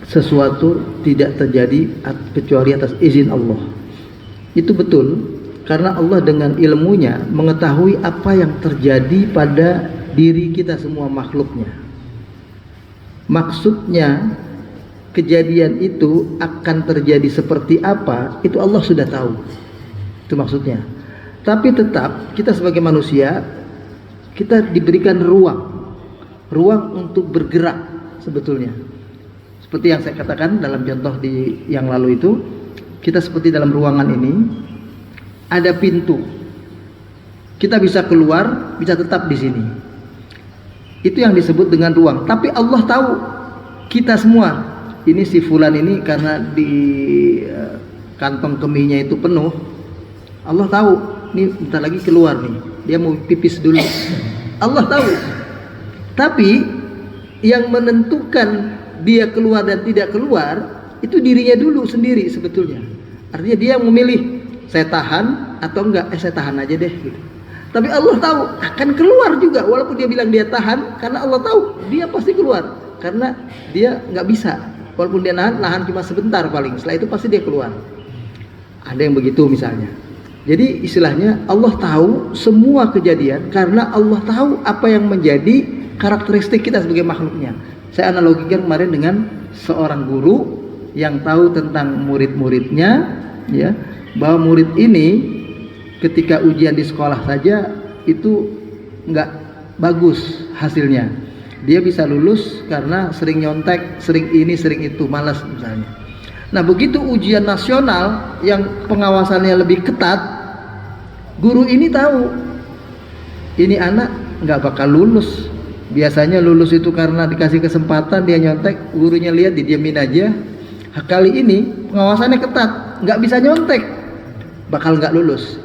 sesuatu tidak terjadi kecuali atas izin Allah. Itu betul, karena Allah dengan ilmunya mengetahui apa yang terjadi pada diri kita semua makhluknya. Maksudnya kejadian itu akan terjadi seperti apa, itu Allah sudah tahu. Itu maksudnya. Tapi tetap kita sebagai manusia, kita diberikan ruang untuk bergerak sebetulnya. Seperti yang saya katakan dalam contoh di yang lalu itu, kita seperti dalam ruangan ini ada pintu. Kita bisa keluar, bisa tetap di sini. Itu yang disebut dengan ruang. Tapi Allah tahu kita semua. Ini si fulan ini karena di kantong kemihnya itu penuh. Allah tahu, ini bentar lagi keluar nih. Dia mau pipis dulu. Allah tahu. Tapi yang menentukan dia keluar dan tidak keluar itu dirinya dulu sendiri sebetulnya. Artinya dia memilih, saya tahan atau enggak, saya tahan aja deh gitu. Tapi Allah tahu akan keluar juga, walaupun dia bilang dia tahan, karena Allah tahu dia pasti keluar, karena dia nggak bisa, walaupun dia nahan cuma sebentar paling, setelah itu pasti dia keluar. Ada yang begitu misalnya. Jadi istilahnya Allah tahu semua kejadian karena Allah tahu apa yang menjadi karakteristik kita sebagai makhluknya. Saya analogikan kemarin dengan seorang guru yang tahu tentang murid-muridnya, ya, bahwa murid ini ketika ujian di sekolah saja itu nggak bagus hasilnya. Dia bisa lulus karena sering nyontek, sering ini, sering itu, malas misalnya. Nah begitu ujian nasional yang pengawasannya lebih ketat, guru ini tahu ini anak nggak bakal lulus. Biasanya lulus itu karena dikasih kesempatan, dia nyontek, gurunya lihat didiamin aja. Kali ini pengawasannya ketat, nggak bisa nyontek, bakal nggak lulus.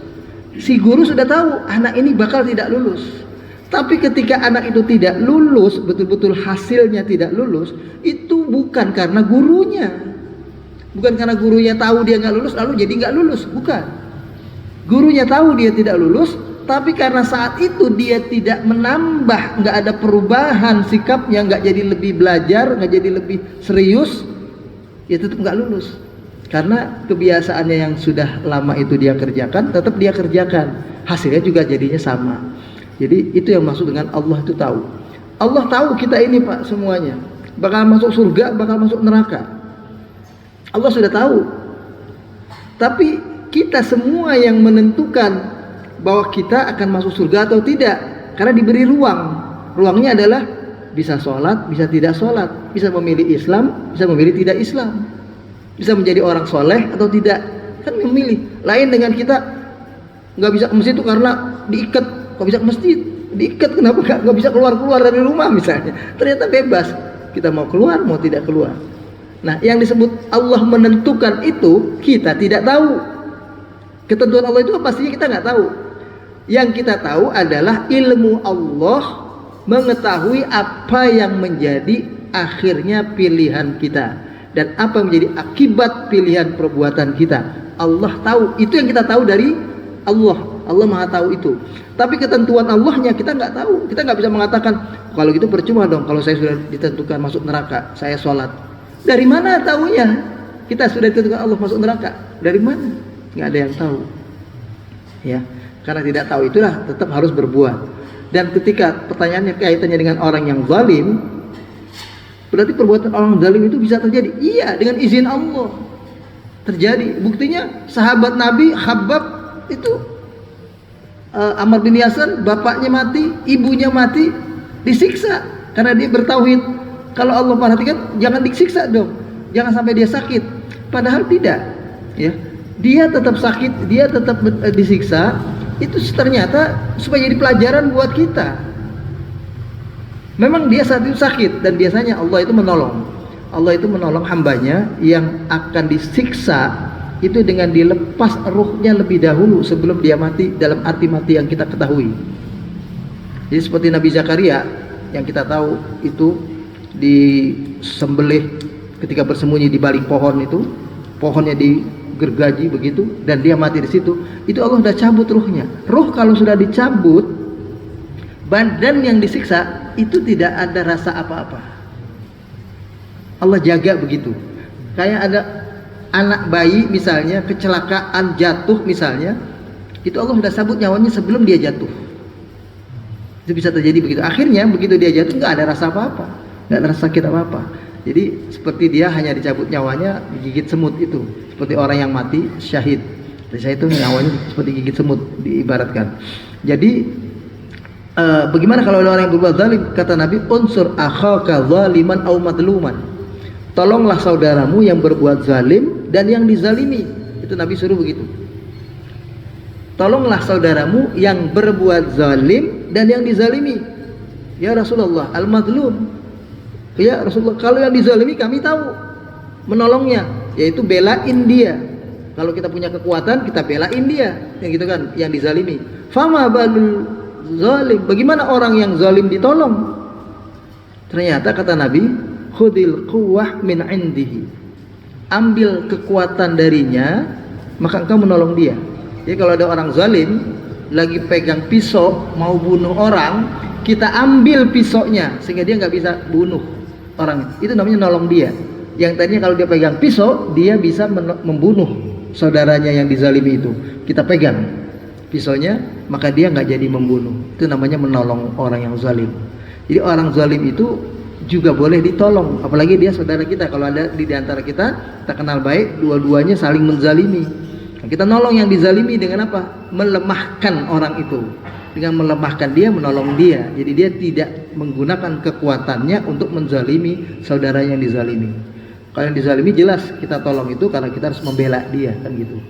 Si guru sudah tahu anak ini bakal tidak lulus. Tapi ketika anak itu tidak lulus, betul-betul hasilnya tidak lulus, itu bukan karena gurunya. Bukan karena gurunya tahu dia nggak lulus lalu jadi nggak lulus, bukan. Gurunya tahu dia tidak lulus, tapi karena saat itu dia tidak menambah, nggak ada perubahan sikapnya, nggak jadi lebih belajar, nggak jadi lebih serius, ya tetap nggak lulus. Karena kebiasaannya yang sudah lama itu dia kerjakan, tetap dia kerjakan, hasilnya juga jadinya sama. Jadi itu yang maksud dengan Allah itu tahu. Allah tahu kita ini Pak semuanya, bakal masuk surga, bakal masuk neraka. Allah sudah tahu. Tapi kita semua yang menentukan bahwa kita akan masuk surga atau tidak, karena diberi ruang. Ruangnya adalah bisa sholat, bisa tidak sholat, bisa memilih Islam, bisa memilih tidak Islam, bisa menjadi orang soleh atau tidak, kan memilih. Lain dengan kita nggak bisa ke masjid itu karena diikat. Kok bisa ke masjid? Diikat, kenapa nggak bisa keluar dari rumah misalnya? Ternyata bebas, kita mau keluar mau tidak keluar. Nah yang disebut Allah menentukan itu kita tidak tahu. Ketentuan Allah itu pastinya kita nggak tahu. Yang kita tahu adalah ilmu Allah mengetahui apa yang menjadi akhirnya pilihan kita dan apa yang menjadi akibat pilihan perbuatan kita. Allah tahu, itu yang kita tahu dari Allah. Allah Maha tahu itu. Tapi ketentuan Allahnya kita nggak tahu. Kita nggak bisa mengatakan kalau gitu percuma dong kalau saya sudah ditentukan masuk neraka, saya sholat. Dari mana tahunya? Kita sudah ditentukan Allah masuk neraka. Dari mana? Nggak ada yang tahu. Ya, karena tidak tahu itulah tetap harus berbuat. Dan ketika pertanyaannya kaitannya dengan orang yang zalim, berarti perbuatan orang zalim itu bisa terjadi. Iya, dengan izin Allah terjadi. Buktinya sahabat Nabi Khabbab itu Ammar bin Yasir, bapaknya mati, ibunya mati, disiksa karena dia bertauhid. Kalau Allah perhatikan, jangan disiksa dong, jangan sampai dia sakit. Padahal tidak, ya, dia tetap sakit, dia tetap disiksa. Itu ternyata supaya jadi pelajaran buat kita. Memang dia saat itu sakit dan biasanya Allah itu menolong. Allah itu menolong hambanya yang akan disiksa itu dengan dilepas ruhnya lebih dahulu sebelum dia mati, dalam arti mati yang kita ketahui. Jadi seperti Nabi Zakaria yang kita tahu itu disembelih ketika bersembunyi di balik pohon itu, pohonnya digergaji begitu dan dia mati di situ. Itu Allah sudah cabut ruhnya. Ruh kalau sudah dicabut, badan yang disiksa itu tidak ada rasa apa-apa. Allah jaga begitu. Kayak ada anak bayi misalnya kecelakaan jatuh misalnya, itu Allah sudah sabut nyawanya sebelum dia jatuh. Itu bisa terjadi begitu. Akhirnya begitu dia jatuh nggak ada rasa apa-apa, nggak ada rasa sakit apa-apa. Jadi seperti dia hanya dicabut nyawanya digigit semut itu, seperti orang yang mati syahid. Dan saya itu nyawanya seperti gigit semut diibaratkan. Jadi bagaimana kalau ada orang yang berbuat zalim? Kata Nabi, unsur akhaka zaliman aw madluman. Tolonglah saudaramu yang berbuat zalim dan yang dizalimi. Itu Nabi suruh begitu. Tolonglah saudaramu yang berbuat zalim dan yang dizalimi. Ya Rasulullah, al-madlum. Ya Rasulullah, kalau yang dizalimi kami tahu menolongnya, yaitu belain dia. Kalau kita punya kekuatan, kita belain dia, yang gitu kan, yang dizalimi. Fama balul zalim. Bagaimana orang yang zalim ditolong? Ternyata kata Nabi, khudil quwwah min indihi. Ambil kekuatan darinya, maka engkau menolong dia. Jadi kalau ada orang zalim lagi pegang pisau mau bunuh orang, kita ambil pisaunya sehingga dia nggak bisa bunuh orang. Itu namanya nolong dia. Yang tadinya kalau dia pegang pisau, dia bisa membunuh saudaranya yang dizalimi itu. Kita pegang pisaunya, maka dia nggak jadi membunuh. Itu namanya menolong orang yang zalim. Jadi orang zalim itu juga boleh ditolong, apalagi dia saudara kita. Kalau ada di antara kita kenal baik, dua-duanya saling menzalimi, nah, kita nolong yang dizalimi dengan apa? Melemahkan orang itu. Dengan melemahkan dia, menolong dia. Jadi dia tidak menggunakan kekuatannya untuk menzalimi saudara yang dizalimi. Kalau yang dizalimi jelas kita tolong itu karena kita harus membela dia, kan gitu.